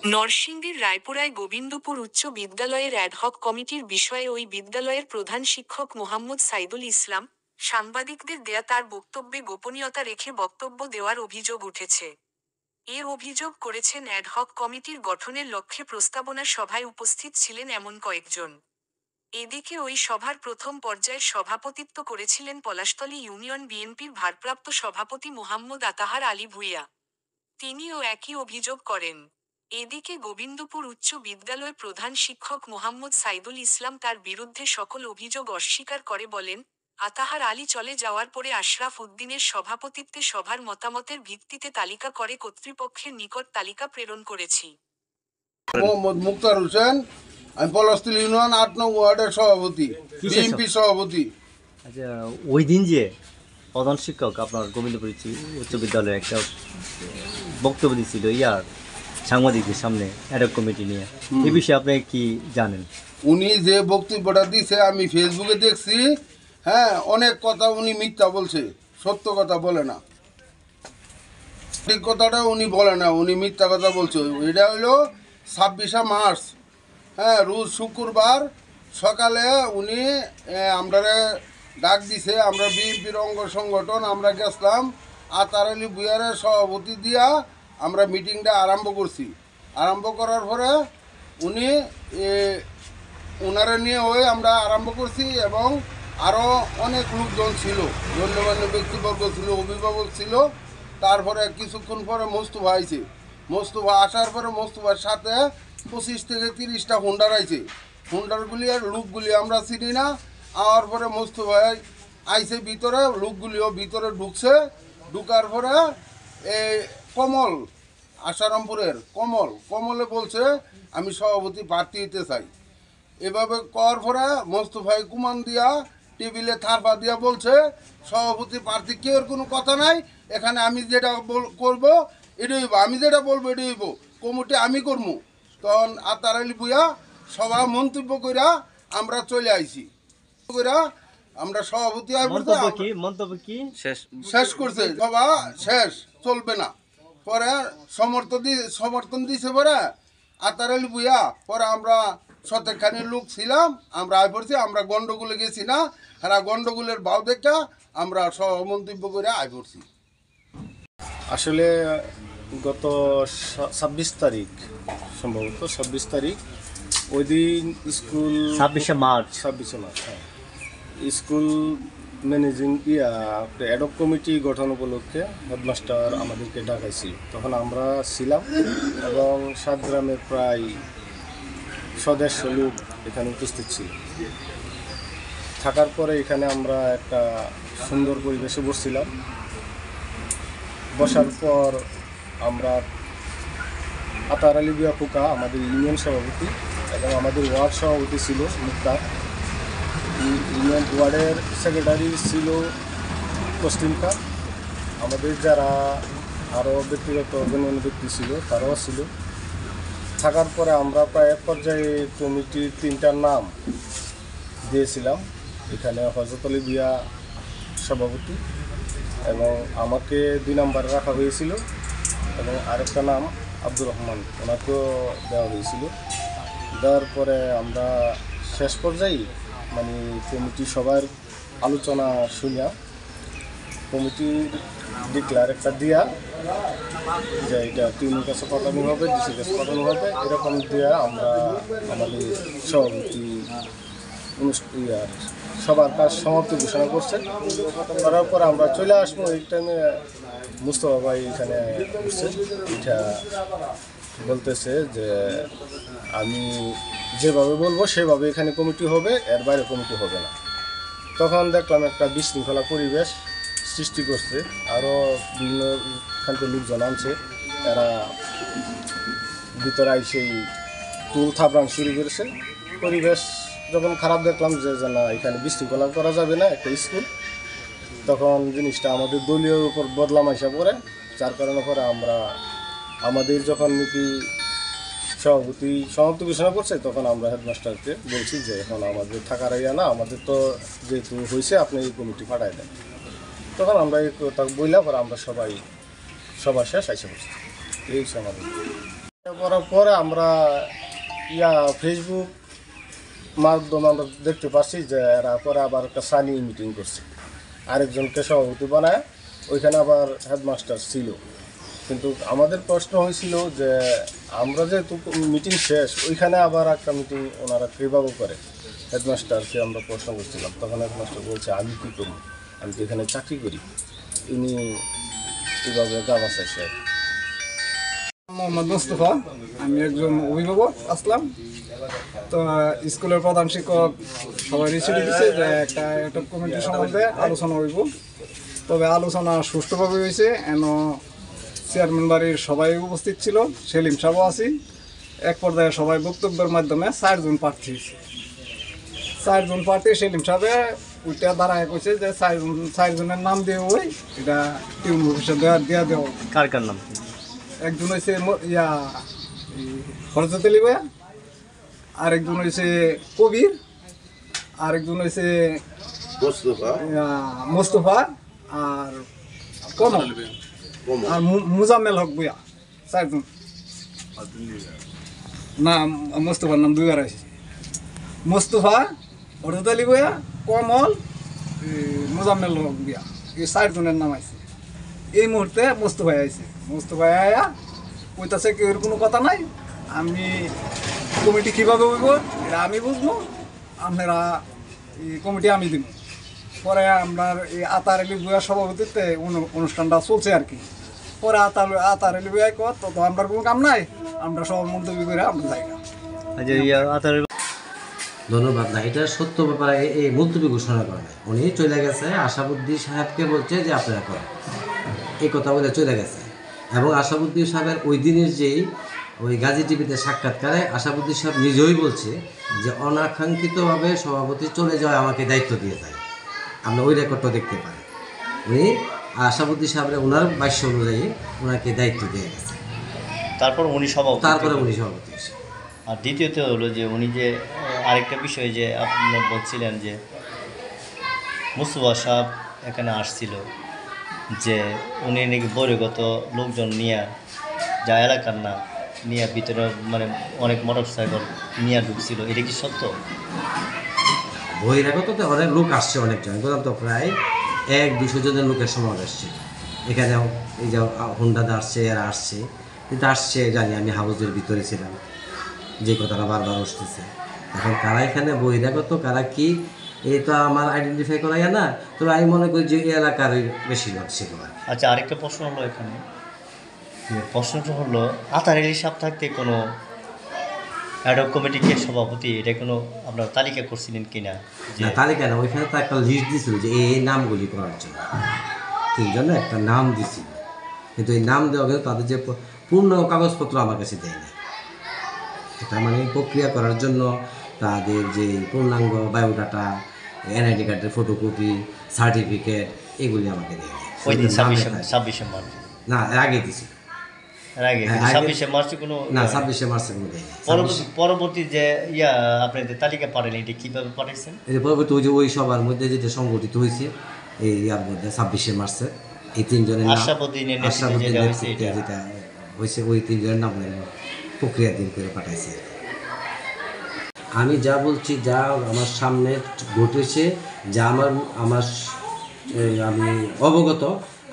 নরসিংদীর রায়পুরায় গোবিন্দপুর উচ্চ বিদ্যালয়ের অ্যাডহক কমিটির বিষয়ে ওই বিদ্যালয়ের প্রধান শিক্ষক মোহাম্মদ সাইদুল ইসলাম সাংবাদিকদের দেয়া তার বক্তব্যে গোপনীয়তা রেখে বক্তব্য দেওয়ার অভিযোগ উঠেছে। এ অভিযোগ করেছেন অ্যাডহক কমিটির গঠনের লক্ষ্যে প্রস্তাবনা সভায় উপস্থিত ছিলেন এমন কয়েকজন। এদিকে ওই সভার প্রথম পর্যায়ের সভাপতিত্ব করেছিলেন পলাশতলী ইউনিয়ন বিএনপির ভারপ্রাপ্ত সভাপতি মোহাম্মদ আতাহার আলী ভূঁইয়া। তিনিও একই অভিযোগ করেন। এদিকে গোবিন্দপুর উচ্চ বিদ্যালয় প্রধান শিক্ষক মোহাম্মদ সাইদুল ইসলাম তার বিরুদ্ধে সকল অভিযোগ অস্বীকার করে বলেন, আতাহার আলী চলে যাওয়ার পরে আশরাফ উদ্দিনের সভাপতিত্বে সভার মতামতের ভিত্তিতে তালিকা করে কর্তৃপক্ষের নিকট তালিকা প্রেরণ করেছি। মোহাম্মদ মুক্তার হোসেন, আমি পলাশতলী ইউনিয়ন ৮ নং ওয়ার্ডের সভাপতি, বিএনপি সভাপতি। আচ্ছা, ওই দিন যে প্রধান শিক্ষক আপনার গোবিন্দপুর উচ্চ বিদ্যালয়ে একটা বক্তব্য দিচ্ছিল সাংবাদিকদের সামনে অ্যাডহক কমিটি নিয়ে, এই বিষয়ে আপনি কি জানেন? উনি যে বক্তব্যটা দিছে আমি ফেসবুকে দেখছি। হ্যাঁ, অনেক কথা উনি মিথ্যা বলছে, সত্য কথা বলে না। ঠিক কথাটা উনি বলে না, উনি মিথ্যা কথা বলছে। এটা হলো 26শে মার্চ, হ্যাঁ, রোজ শুক্রবার সকালে উনি আমরা ডাক দিছে। আমরা বিএনপির অঙ্গ সংগঠন আমরা গেছিলাম, আতাহার আলী ভূঁইয়ারের সভাপতি দিয়া আমরা মিটিংটা আরম্ভ করছি। আরম্ভ করার পরে উনি ওনারা নিয়ে হয়ে আমরা আরম্ভ করছি এবং আরও অনেক লোকজন ছিল, গণ্যমান্য ব্যক্তিবর্গ ছিল, অভিভাবক ছিল। তারপরে কিছুক্ষণ পরে মোস্তফা আইছে। মোস্তফা আসার পরে মোস্তফার সাথে 25 থেকে 30টা হুন্ডার আইছে। হুন্ডারগুলি আর লোকগুলি আমরা চিনি না। আওয়ার পরে মোস্তফা আইছে ভিতরে, লোকগুলিও ভিতরে ঢুকছে। ঢুকার পরে এই কমল, আশারামপুরের কমলে বলছে আমি সভাপতি প্রার্থী হতে চাই। এভাবে করার পরে মোস্তফাই কুমান দিয়া টেবিলে থাপা দিয়া বলছে সভাপতি প্রার্থী কেউ কোনো কথা নাই, এখানে আমি যেটা করব এটাই হইব, আমি যেটা বলবো এটাই হইব, কমিটি আমি করবো। তখন আতাহার আলী ভূঁইয়া সভা মন্তব্য কইরা আমরা চলে আইছি। আমরা সভাপতি মন্তব্য কি শেষ করছে, সভা শেষ, চলবে না। পরে সমর্থন দিছে পরে আতাহার আলী ভূঁইয়া। পরে আমরা শতেকখানি লোক ছিলাম, আমরা আয় পড়ছি। আমরা গন্ডগোলে গেছি না, আর গন্ডগোলের ভাও দেখা আমরা মন্তব্য করে আয় পড়ছি। আসলে গত 26 তারিখ, সম্ভবত 26 তারিখ, ওই দিন স্কুল 26শে মার্চ, হ্যাঁ, স্কুল ম্যানেজিং অ্যাডহক কমিটি গঠন উপলক্ষে হেডমাস্টার আমাদেরকে ডাকাইছিল। তখন আমরা ছিলাম এবং 7 গ্রামের প্রায় 150 লোক এখানে উপস্থিত ছিল। থাকার পরে এখানে আমরা একটা সুন্দর পরিবেশে বসছিলাম। বসার পর আমরা আতাহার আলী ভূঁইয়া খোকা, আমাদের ইউনিয়ন সভাপতি, এবং আমাদের ওয়ার্ড সভাপতি ছিল মুক্তার, ইউনিয়ন ওয়ার্ডের সেক্রেটারি ছিল তসলিম খান, আমাদের যারা আরও ব্যক্তিগত গণ্যমান্য ব্যক্তি ছিল তারাও ছিল। থাকার পরে আমরা প্রায় এক পর্যায়ে কমিটির 3টা নাম দিয়েছিলাম। এখানে হযরত আলী ভূঁইয়া সভাপতি এবং আমাকে 2 নম্বরে রাখা হয়েছিল, এবং আরেকটা নাম আব্দুর রহমান, ওনাকেও দেওয়া হয়েছিল। দেওয়ার পরে আমরা শেষ পর্যায়ে মানে কমিটি সবার আলোচনা শুনিয়া কমিটির ডিক্লার একটা দিয়া যে এটা টিউনের কাছে পাঠানো হবে, ডিসির কাছে পাঠানো হবে, এরকম দিয়া আমরা আমাদের সভাপতি সবার কাজ সমাপ্তি ঘোষণা করছে। করার পর আমরা চলে আসবো। এই টাইমে মুস্তফা ভাই এখানে আসছে, এটা বলতেছে যে আমি যেভাবে বলবো সেভাবে এখানে কমিটি হবে, এর বাইরে কমিটি হবে না। তখন দেখলাম একটা বিশৃঙ্খলা পরিবেশ সৃষ্টি করছে, আরও বিভিন্ন খানকে লোকজন আনছে, এরা ভিতরে সেই টুল থাপড়ান শুরু করেছে। পরিবেশ যখন খারাপ দেখলাম যে না, এখানে বিশৃঙ্খলা করা যাবে না, একটা স্কুল, তখন জিনিসটা আমাদের দলীয় উপর বদলাম আসা পড়ে। যার কারণে পরে আমরা আমাদের যখন নীতি সভাপতি সমাপ্তি ঘোষণা করছে, তখন আমরা হেডমাস্টারকে বলছি যে এখন আমাদের থাকার না, আমাদের তো যেহেতু হয়েছে আপনি এই কমিটি পাঠায় দেন। তখন আমরা এই কথা বললাম, পরে আমরা সবাই সবার শেষ আইসা বসছি। এই আমাদের করার পরে আমরা ফেসবুক মাধ্যমে আমরা দেখতে পাচ্ছি যে এরা পরে আবার একটা সানি মিটিং করছে, আরেকজনকে সভাপতি বানায়, ওইখানে আবার হেডমাস্টার ছিল। কিন্তু আমাদের প্রশ্ন হয়েছিল যে আমরা যেহেতু মিটিং শেষ, ওইখানে আবার একটা মিটিং ওনারা কীভাবে করে, হেডমাস্টারকে আমরা প্রশ্ন করছিলাম। তখন হেডমাস্টার বলছে আমি কী করি, আমি তো এখানে চাকরি করি। ইনি কীভাবে গাওয়া চাইছে। মোহাম্মদ মোস্তফা, আমি একজন অভিভাবক আসলাম। তো স্কুলের প্রধান শিক্ষক সবাই রিসিভ দিচ্ছে যে একটা কমিটি সম্বন্ধে আলোচনা হইব। তবে আলোচনা সুষ্ঠুভাবে হয়েছে। চেয়ারম্যান বাড়ির সবাই উপস্থিত ছিল, সেলিম সাহেবও আছি। এক পর্যায়ে সবাই বক্তব্যের মাধ্যমে 4 জন প্রার্থী হয়েছে। 4 জন প্রার্থী সেলিম সাহেবে ওইটা দাঁড়ায় কইছে যে 4 জনের নাম দিয়ে ওই এটা টিউন অফিসে দেওয়া দেওয়া। কার কার নাম? একজন হয়েছে হরজত আলী ভাইয়া, আরেকজন হয়েছে কবির, আরেকজন হয়েছে মোস্তফা, আর কমল, আর মুজাম্মেল হক ভুইয়া। 4 জন। না, মোস্তফার নাম 2 বার আছে। মোস্তফা, হরজত আলী ভাইয়া, কমল, মুজাম্মেল হক ভুইয়া, এই 4 জনের নাম আছে। এই মুহূর্তে মোস্তফা আইছে। মোস্তফা আয়া কইতাছে কি এর কোনো কথা নাই, আমি কমিটি কীভাবে হইব এটা আমি বুঝবো, আপনারা এই কমিটি আমি দিব। পরে আমরা এই আতার আলী ভুইয়ার সভাপতিত্বে অনুষ্ঠানটা চলছে আর কি। পরে আতার আলী ভুইয়া কত তো আমরা কোনো কাম নাই, আমরা সব মন্তব্য করে আমরা যাই না। ধন্যবাদ। না, এটা সত্য ব্যাপার। এই মুলতবি ঘোষণা করে উনি চলে গেছে, আশাবুদ্দিন সাহেবকে বলছে যে আপনারা করেন, এই কথা বলে চলে গেছে। এবং আশাবুদ্দিন সাহেবের ওই দিনের যেই ওই গাজী টিভিতে সাক্ষাৎকারে আশাবুদ্দিন সাহেব নিজেই বলছে যে অনাকাঙ্ক্ষিতভাবে সভাপতি চলে যাওয়ায় আমাকে দায়িত্ব দিয়ে যায়। আমরা ওই রেকর্ডটা দেখতে পাই। উনি আশাবুদ্দিন সাহেবের ওনার বাক্য অনুযায়ী ওনাকে দায়িত্ব দিয়ে গেছে। তারপরে উনি সভাপতি হয়েছে। আর দ্বিতীয়ত হলো যে উনি যে আরেকটা বিষয় যে আপনারা বলছিলেন যে মুস্তফা সাহেব এখানে আসছিল, যে উনি নাকি বহিরাগত লোকজন নিয়ে যা এলাকার না নিয়ে ভিতরে মানে অনেক মোটরসাইকেল নিয়ে ঢুকছিল, এটা কি সত্য? বহিরাগততে অনেক লোক আসছে, অনেকজন, বললাম তো প্রায় 100-200 জনের লোকের সমাবেশ ছিল এখানে। এই যে হোন্ডাদা আসছে, এরা আসছে, কিন্তু আসছে জানি আমি হাউসের ভিতরে ছিলাম, যে কথাটা বারবার আসতেছে। এখন কারা এখানে বহিরাগত কারা কি এই তো আমার আইডেন্টিফাই করা যায় না, তবে আমি মনে করি যে এই এলাকার বেশি লোক ছিল। আচ্ছা, আরেকটা প্রশ্ন হলো এখানে, প্রশ্নটা হলো আতার আলী সাহেব থাকতে কোনো অ্যাডহক কমিটিকে সভাপতি এটা কোনো আপনার তালিকা করছিলেন কিনা? না, তালিকা না, ওইখানে তো একটা লিস্ট দিয়েছিল যে এই নামগুলি করার জন্য 3 জনে একটা নাম দিছিল, কিন্তু এই নাম দেওয়া গেলে তাদের যে পূর্ণ কাগজপত্র আমার কাছে দেয়নি। এটা মানে প্রক্রিয়া করার জন্য তাদের যে পূর্ণাঙ্গ বায়োডাটা, এনআইডি কার্ডের ফটোকপি, সার্টিফিকেট, এগুলি আমাকে দেয়নি। ওই দিন 26শে মার্চ না, এর আগে দিছি। এর আগে 26শে মার্চে কোনো না, 26শে মার্চে কোনো দেয়নি। পরবর্তী যে আপনাদের তালিকা পাঠালেন, এটা কীভাবে পাঠাইছেন? এই পরবর্তী ওই সবার মধ্যে যেটা সংগঠিত হয়েছে এই ইয়ার মধ্যে 26শে মার্চে এই 3 জনের নাম, আশাবুদ্দিনের আশাবুদ্দিন যেটা হয়েছে ওই 3 জনের নাম প্রক্রিয়া দিন করে পাঠাইছে। আমি যা বলছি, যা আমার সামনে ঘটেছে, যা আমি অবগত,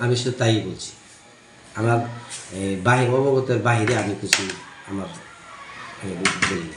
আমি সে তাই বলছি। আমার অবগতের বাহিরে আমি কিছু আমার বলি